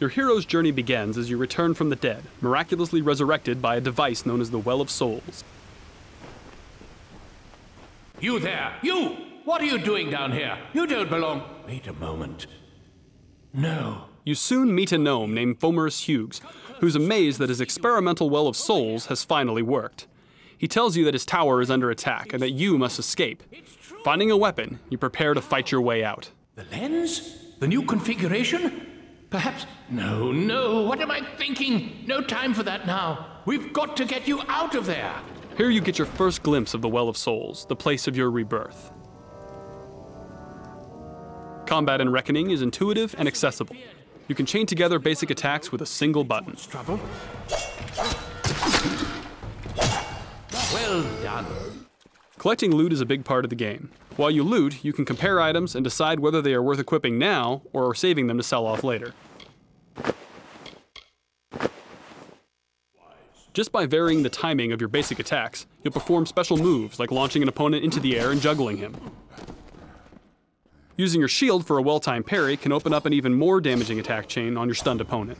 Your hero's journey begins as you return from the dead, miraculously resurrected by a device known as the Well of Souls. You there! You! What are you doing down here? You don't belong... Wait a moment. No. You soon meet a gnome named Fomerus Hughes, who's amazed that his experimental Well of Souls has finally worked. He tells you that his tower is under attack and that you must escape. Finding a weapon, you prepare to fight your way out. The lens? The new configuration? Perhaps... No, what am I thinking? No time for that now. We've got to get you out of there. Here you get your first glimpse of the Well of Souls, the place of your rebirth. Combat in Reckoning is intuitive and accessible. You can chain together basic attacks with a single button. Trouble? Well done. Collecting loot is a big part of the game. While you loot, you can compare items and decide whether they are worth equipping now or saving them to sell off later. Just by varying the timing of your basic attacks, you'll perform special moves like launching an opponent into the air and juggling him. Using your shield for a well-timed parry can open up an even more damaging attack chain on your stunned opponent.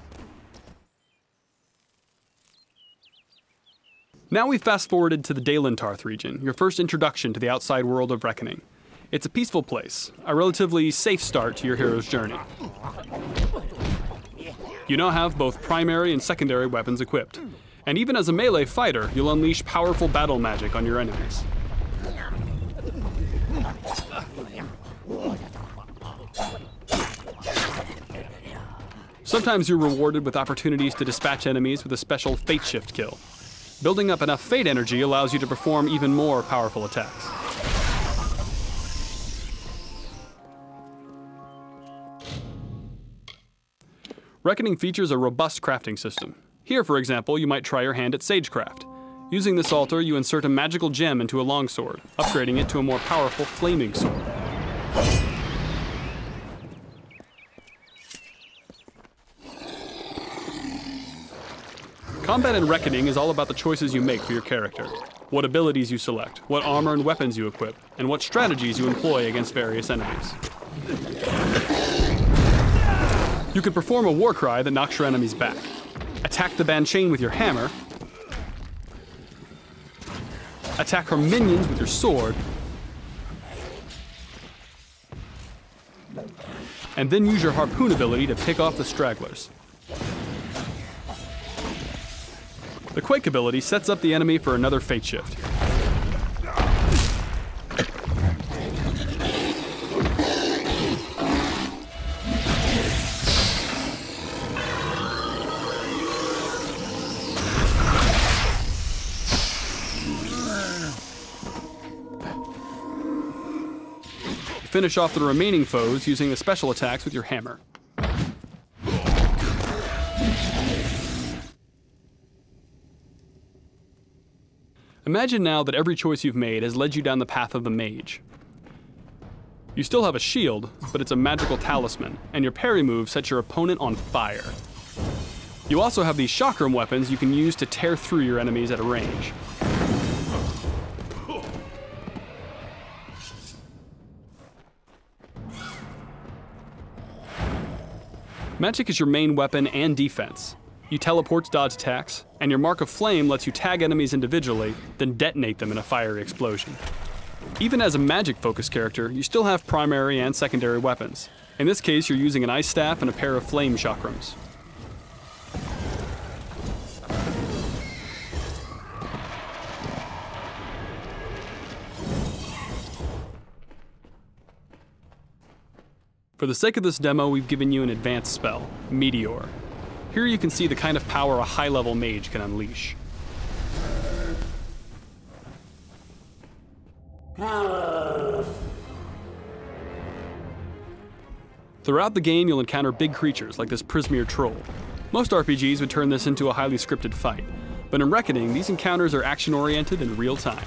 Now we've fast-forwarded to the Dalentarth region, your first introduction to the outside world of Reckoning. It's a peaceful place, a relatively safe start to your hero's journey. You now have both primary and secondary weapons equipped, and even as a melee fighter, you'll unleash powerful battle magic on your enemies. Sometimes you're rewarded with opportunities to dispatch enemies with a special Fate Shift kill. Building up enough Fate energy allows you to perform even more powerful attacks. Reckoning features a robust crafting system. Here, for example, you might try your hand at Sagecraft. Using this altar, you insert a magical gem into a longsword, upgrading it to a more powerful flaming sword. Combat in Reckoning is all about the choices you make for your character, what abilities you select, what armor and weapons you equip, and what strategies you employ against various enemies. You can perform a war cry that knocks your enemies back, attack the Banchain with your hammer, attack her minions with your sword, and then use your harpoon ability to pick off the stragglers. The Quake ability sets up the enemy for another Fate Shift. Finish off the remaining foes using the special attacks with your hammer. Imagine now that every choice you've made has led you down the path of the mage. You still have a shield, but it's a magical talisman, and your parry move sets your opponent on fire. You also have these chakram weapons you can use to tear through your enemies at a range. Magic is your main weapon and defense. You teleport to dodge attacks, and your Mark of Flame lets you tag enemies individually, then detonate them in a fiery explosion. Even as a magic-focused character, you still have primary and secondary weapons. In this case, you're using an ice staff and a pair of flame chakrams. For the sake of this demo, we've given you an advanced spell, Meteor. Here you can see the kind of power a high-level mage can unleash. Throughout the game, you'll encounter big creatures like this Prismeer troll. Most RPGs would turn this into a highly scripted fight, but in Reckoning, these encounters are action-oriented in real time.